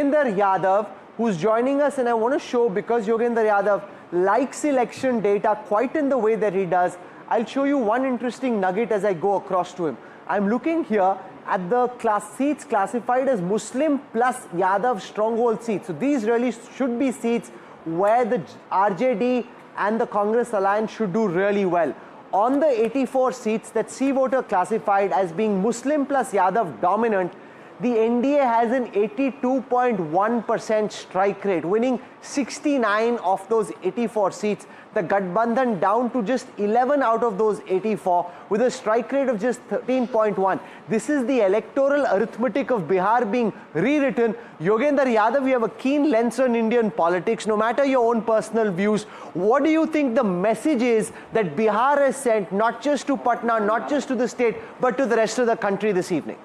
Yogendra Yadav, who's joining us, and I want to show, because Yogendra Yadav likes election data quite in the way that he does, I'll show you one interesting nugget as I go across to him. I'm looking here at the seats classified as Muslim plus Yadav stronghold seats. So these really should be seats where the RJD and the Congress alliance should do really well. On the 84 seats that C voter classified as being Muslim plus Yadav dominant, the NDA has an 82.1% strike rate, winning 69 of those 84 seats. The Gathbandhan down to just 11 out of those 84 with a strike rate of just 13.1. This is the electoral arithmetic of Bihar being rewritten. Yogendra Yadav, you have a keen lens on Indian politics. No matter your own personal views, what do you think the message is that Bihar has sent, not just to Patna, not just to the state, but to the rest of the country this evening?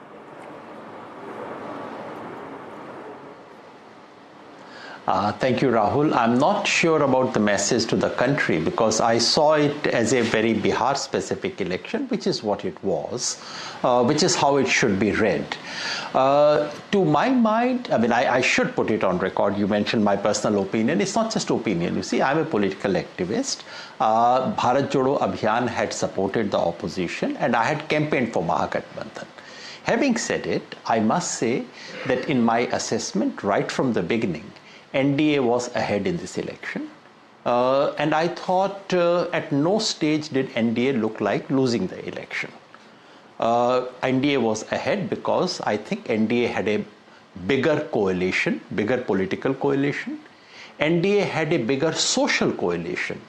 Thank you, Rahul. I'm not sure about the message to the country because I saw it as a very Bihar-specific election, which is what it was, which is how it should be read. To my mind, I mean, I should put it on record. You mentioned my personal opinion. It's not just opinion. You see, I'm a political activist. Bharat Jodo Abhiyan had supported the opposition and I had campaigned for Mahagathbandhan. Having said it, I must say that in my assessment, right from the beginning, NDA was ahead in this election, and I thought at no stage did NDA look like losing the election. NDA was ahead because I think NDA had a bigger coalition, bigger political coalition. NDA had a bigger social coalition,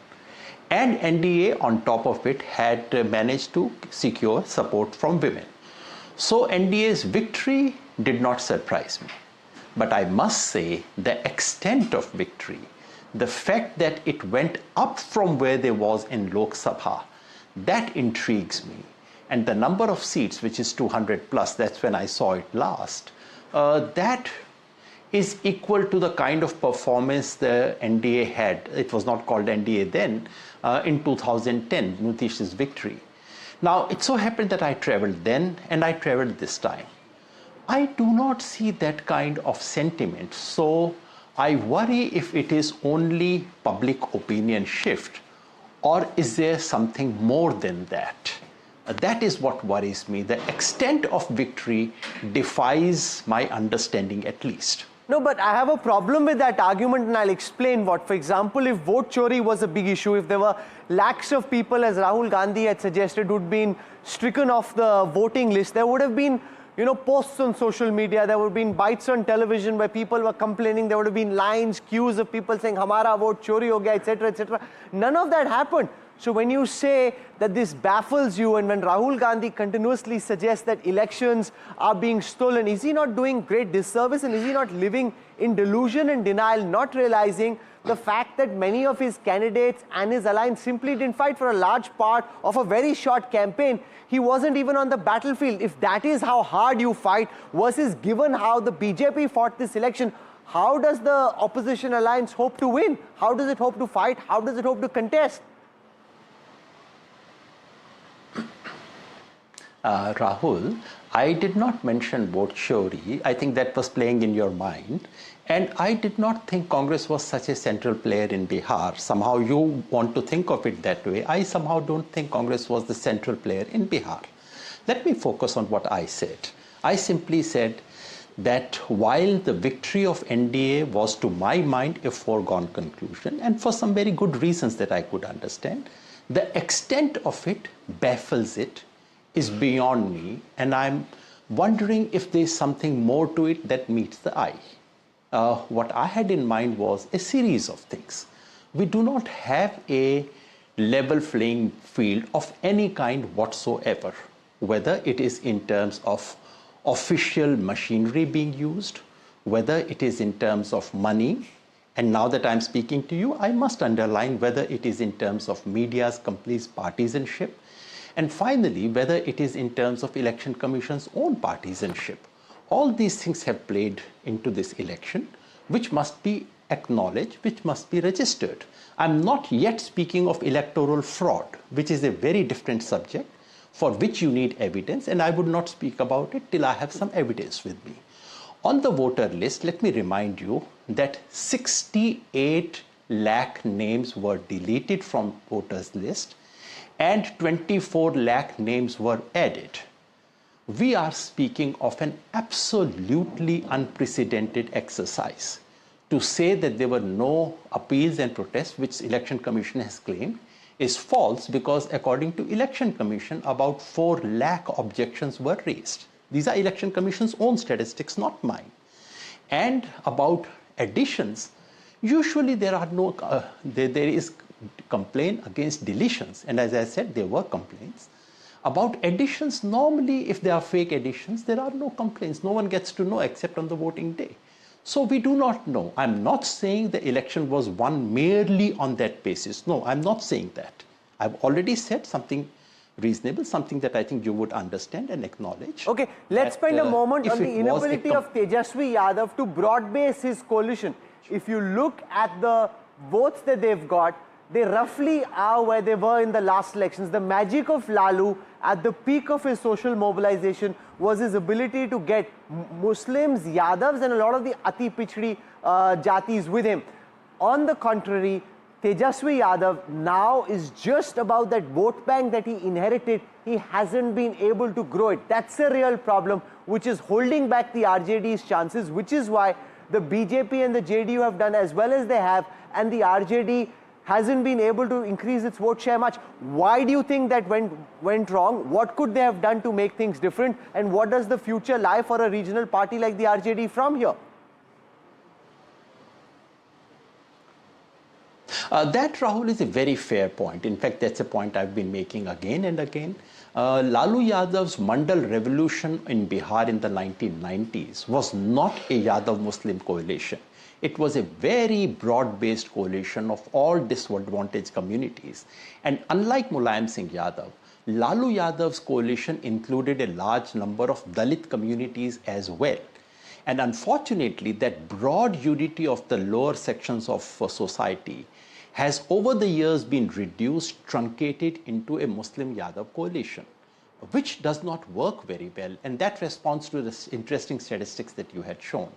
and NDA on top of it had managed to secure support from women. So NDA's victory did not surprise me. But I must say the extent of victory, the fact that it went up from where there was in Lok Sabha, that intrigues me. And the number of seats, which is 200 plus, that's when I saw it last, that is equal to the kind of performance the NDA had. It was not called NDA then, in 2010, Nitish's victory. Now, it so happened that I traveled then and I traveled this time. I do not see that kind of sentiment. So I worry if it is only public opinion shift or is there something more than that? That is what worries me. The extent of victory defies my understanding at least. No, but I have a problem with that argument and I'll explain what. For example, if vote chori was a big issue, if there were lakhs of people, as Rahul Gandhi had suggested, who'd been stricken off the voting list, there would have been posts on social media, there would have been bites on television where people were complaining, there would have been lines, queues of people saying, Hamara vote chori ho gaya, etc., etc. None of that happened. So when you say that this baffles you and when Rahul Gandhi continuously suggests that elections are being stolen, is he not doing great disservice and is he not living in delusion and denial, not realizing the fact that many of his candidates and his alliance simply didn't fight for a large part of a very short campaign? He wasn't even on the battlefield. If that is how hard you fight, versus given how the BJP fought this election, how does the opposition alliance hope to win? How does it hope to fight? How does it hope to contest? Rahul, I did not mention vote chori. I think that was playing in your mind. And I did not think Congress was such a central player in Bihar. Somehow you want to think of it that way. I somehow don't think Congress was the central player in Bihar. Let me focus on what I said. I simply said that while the victory of NDA was to my mind a foregone conclusion, and for some very good reasons that I could understand, the extent of it baffles it, is beyond me, and I'm wondering if there's something more to it that meets the eye. What I had in mind was a series of things. We do not have a level playing field of any kind whatsoever, whether it is in terms of official machinery being used, whether it is in terms of money, and now that I'm speaking to you, I must underline whether it is in terms of media's complete partisanship, and finally, whether it is in terms of Election Commission's own partisanship. All these things have played into this election, which must be acknowledged, which must be registered. I'm not yet speaking of electoral fraud, which is a very different subject for which you need evidence, and I would not speak about it till I have some evidence with me. On the voter list, let me remind you that 68 lakh names were deleted from voters list and 24 lakh names were added. We are speaking of an absolutely unprecedented exercise. To say that there were no appeals and protests, which Election Commission has claimed, is false, because according to Election Commission, about 4 lakh objections were raised. These are Election Commission's own statistics, not mine. And about additions, usually there are no, there is complaint against deletions, and as I said, there were complaints. About additions, normally if there are fake additions, there are no complaints. No one gets to know except on the voting day. So we do not know. I'm not saying the election was won merely on that basis. No, I'm not saying that. I've already said something reasonable, something that I think you would understand and acknowledge. Okay, let's spend a moment on the inability of Tejasvi Yadav to broad base his coalition. If you look at the votes that they've got, they roughly are where they were in the last elections. The magic of Lalu at the peak of his social mobilization was his ability to get Muslims, Yadavs and a lot of the Ati Pichdi Jatis with him. On the contrary, Tejasvi Yadav now is just about that vote bank that he inherited. He hasn't been able to grow it. That's a real problem, which is holding back the RJD's chances, which is why the BJP and the JDU have done as well as they have, and the RJD hasn't been able to increase its vote share much. Why do you think that went wrong? What could they have done to make things different? And what does the future lie for a regional party like the RJD from here? That, Rahul, is a very fair point. In fact, that's a point I've been making again and again. Lalu Yadav's Mandal revolution in Bihar in the 1990s was not a Yadav Muslim coalition. It was a very broad-based coalition of all disadvantaged communities. And unlike Mulayam Singh Yadav, Lalu Yadav's coalition included a large number of Dalit communities as well. And unfortunately, that broad unity of the lower sections of society has over the years been reduced, truncated into a Muslim Yadav coalition, which does not work very well. And that responds to the interesting statistics that you had shown.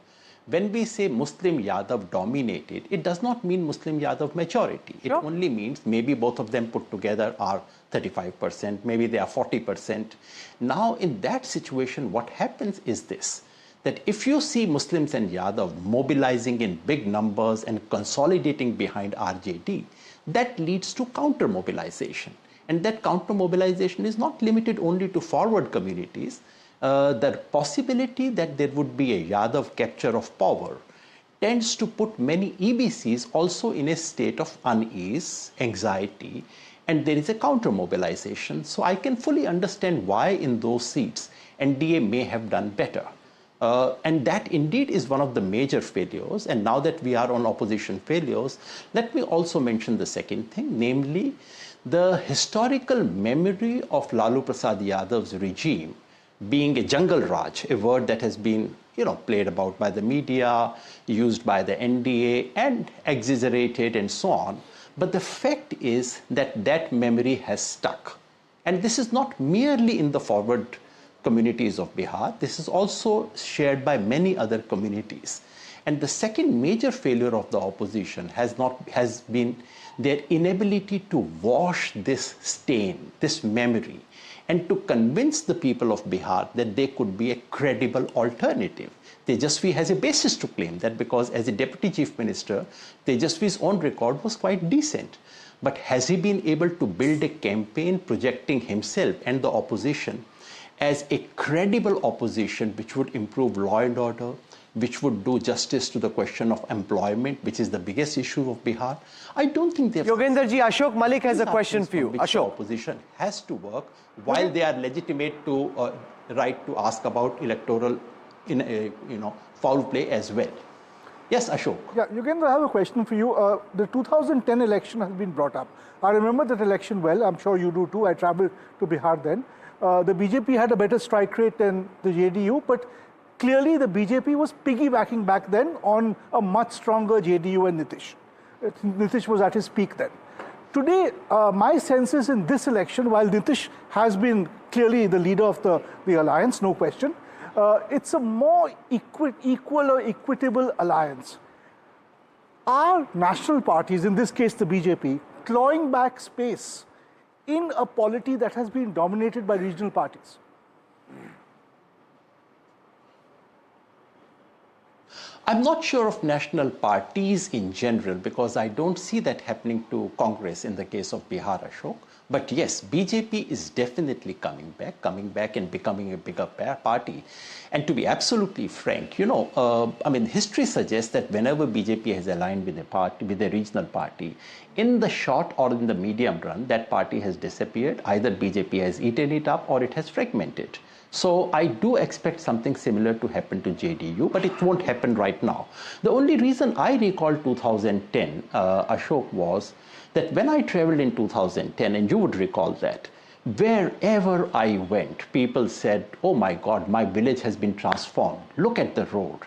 When we say Muslim Yadav dominated, it does not mean Muslim Yadav majority. It only means maybe both of them put together are 35%, maybe they are 40%. Now, in that situation, what happens is this, that if you see Muslims and Yadav mobilizing in big numbers and consolidating behind RJD, that leads to counter mobilization. And that counter mobilization is not limited only to forward communities. The possibility that there would be a Yadav capture of power tends to put many EBCs also in a state of unease, anxiety, and there is a counter mobilization. So I can fully understand why in those seats NDA may have done better. And that indeed is one of the major failures. And now that we are on opposition failures, let me also mention the second thing, namely the historical memory of Lalu Prasad Yadav's regime being a jungle raj, a word that has been played about by the media, used by the NDA and exaggerated and so on. But the fact is that that memory has stuck. And this is not merely in the forward communities of Bihar, this is also shared by many other communities. And the second major failure of the opposition has been their inability to wash this stain, this memory, and to convince the people of Bihar that they could be a credible alternative. Tejasvi has a basis to claim that, because as a deputy chief minister, Tejasvi's own record was quite decent. But has he been able to build a campaign projecting himself and the opposition as a credible opposition which would improve law and order, which would do justice to the question of employment, which is the biggest issue of Bihar? I don't think they've... Yogendra ji, Ashok Malik has a question for you. Ashok. Opposition has to work while they are legitimate to right to ask about electoral foul play as well. Yes, Ashok. Yeah, Yogendra, I have a question for you. The 2010 election has been brought up. I remember that election well. I'm sure you do too. I traveled to Bihar then. The BJP had a better strike rate than the JDU, but clearly the BJP was piggybacking back then on a much stronger JDU and Nitish. Nitish was at his peak then. Today, my sense is in this election, while Nitish has been clearly the leader of the alliance, no question, it's a more equal or equitable alliance. Are national parties, in this case the BJP, clawing back space in a polity that has been dominated by regional parties? I'm not sure of national parties in general because I don't see that happening to Congress in the case of Bihar, Ashok. But yes, BJP is definitely coming back and becoming a bigger party. And to be absolutely frank, history suggests that whenever BJP has aligned with a party, with a regional party, in the short or in the medium run, that party has disappeared. Either BJP has eaten it up or it has fragmented. So I do expect something similar to happen to JDU, but it won't happen right now. The only reason I recall 2010, Ashok, was that when I traveled in 2010, and you would recall that, wherever I went, people said, oh my God, my village has been transformed. Look at the road.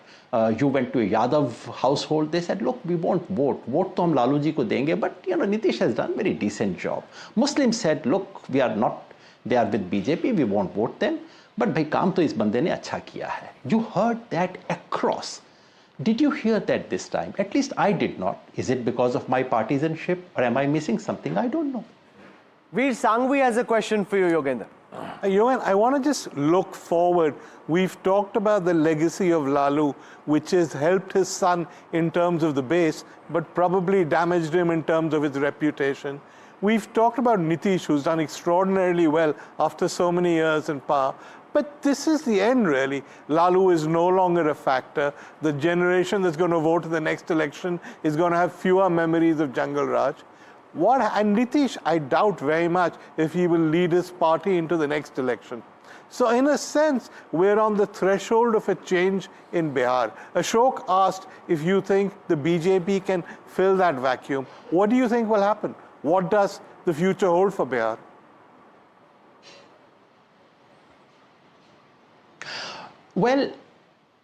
You went to a Yadav household, they said, look, we won't vote. Vote to hum Lalu ji ko denge, but Nitish has done a very decent job. Muslims said, look, they are with BJP, we won't vote them. But bhai kaam to is bande ne acha kiya hai. You heard that across. Did you hear that this time? At least I did not. Is it because of my partisanship or am I missing something? I don't know. Veer Sanghvi has a question for you, Yogendra. Yogen, I want to just look forward. We've talked about the legacy of Lalu, which has helped his son in terms of the base, but probably damaged him in terms of his reputation. We've talked about Nitish, who's done extraordinarily well after so many years in power. But this is the end, really. Lalu is no longer a factor. The generation that's going to vote in the next election is going to have fewer memories of Jungle Raj. And Nitish, I doubt very much if he will lead his party into the next election. So in a sense, we're on the threshold of a change in Bihar. Ashok asked if you think the BJP can fill that vacuum. What do you think will happen? What does the future hold for Bihar? Well,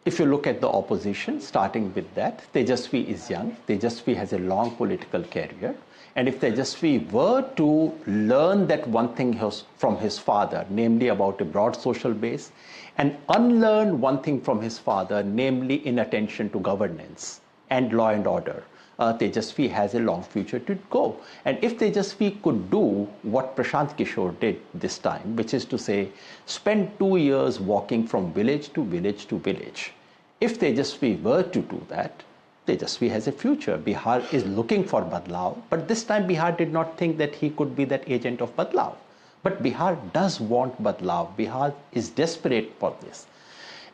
if you look at the opposition, starting with that, Tejasvi is young. Tejasvi has a long political career. And if Tejasvi were to learn that one thing from his father, namely about a broad social base, and unlearn one thing from his father, namely inattention to governance and law and order, Tejasvi has a long future to go. And if Tejasvi could do what Prashant Kishore did this time, which is to say, spend 2 years walking from village to village to village, if Tejasvi were to do that, Tejasvi has a future. Bihar is looking for Badlao, but this time Bihar did not think that he could be that agent of Badlao. But Bihar does want Badlao. Bihar is desperate for this.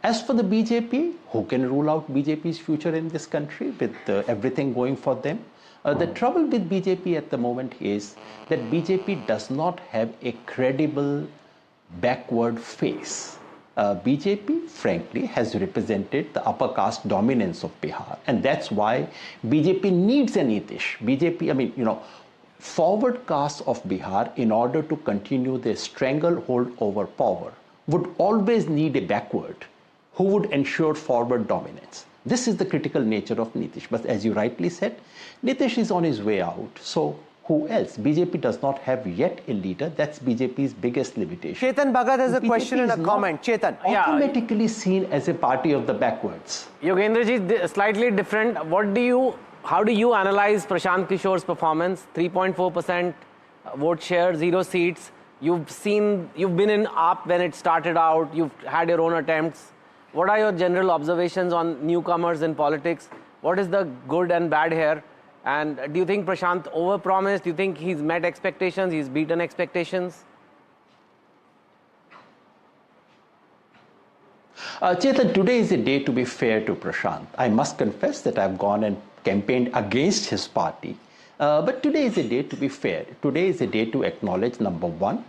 As for the BJP, who can rule out BJP's future in this country with everything going for them? The trouble with BJP at the moment is that BJP does not have a credible backward face. BJP, frankly, has represented the upper caste dominance of Bihar. And that's why BJP needs an Nitish. BJP, forward caste of Bihar, in order to continue their stranglehold over power, would always need a backward who would ensure forward dominance. This is the critical nature of Nitish. But as you rightly said, Nitish is on his way out. So who else? BJP does not have yet a leader. That's BJP's biggest limitation. Chetan Bhagat has a BJP question and a comment. Chetan. Automatically seen as a party of the backwards. Yogendra ji, slightly different. How do you analyze Prashant Kishore's performance? 3.4% vote share, 0 seats. You've been in AAP when it started out. You've had your own attempts. What are your general observations on newcomers in politics? What is the good and bad here? And do you think Prashant overpromised? Do you think he's met expectations? He's beaten expectations? Chetan, today is a day to be fair to Prashant. I must confess that I've gone and campaigned against his party. But today is a day to be fair. Today is a day to acknowledge, number one,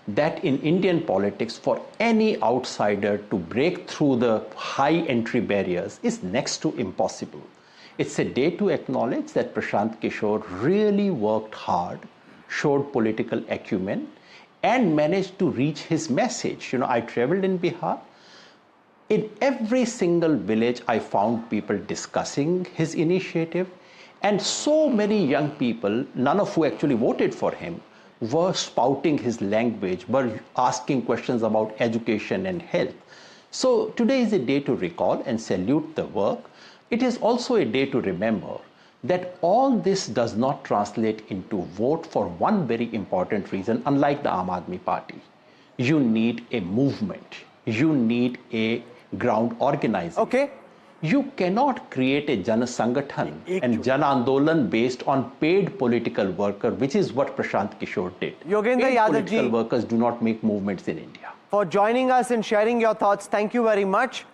that in Indian politics, for any outsider to break through the high entry barriers is next to impossible. It's a day to acknowledge that Prashant Kishore really worked hard, showed political acumen, and managed to reach his message. I traveled in Bihar. In every single village, I found people discussing his initiative, and so many young people, none of who actually voted for him, were spouting his language, were asking questions about education and health. So today is a day to recall and salute the work. It is also a day to remember that all this does not translate into vote for one very important reason, unlike the Aam Aadmi Party. You need a movement. You need a ground organizing. Okay. You cannot create a Jana Sangathan and Jan Andolan based on paid political worker, which is what Prashant Kishore did. Yogendra Paid Yadav political ji, workers do not make movements in India. for joining us and sharing your thoughts, thank you very much.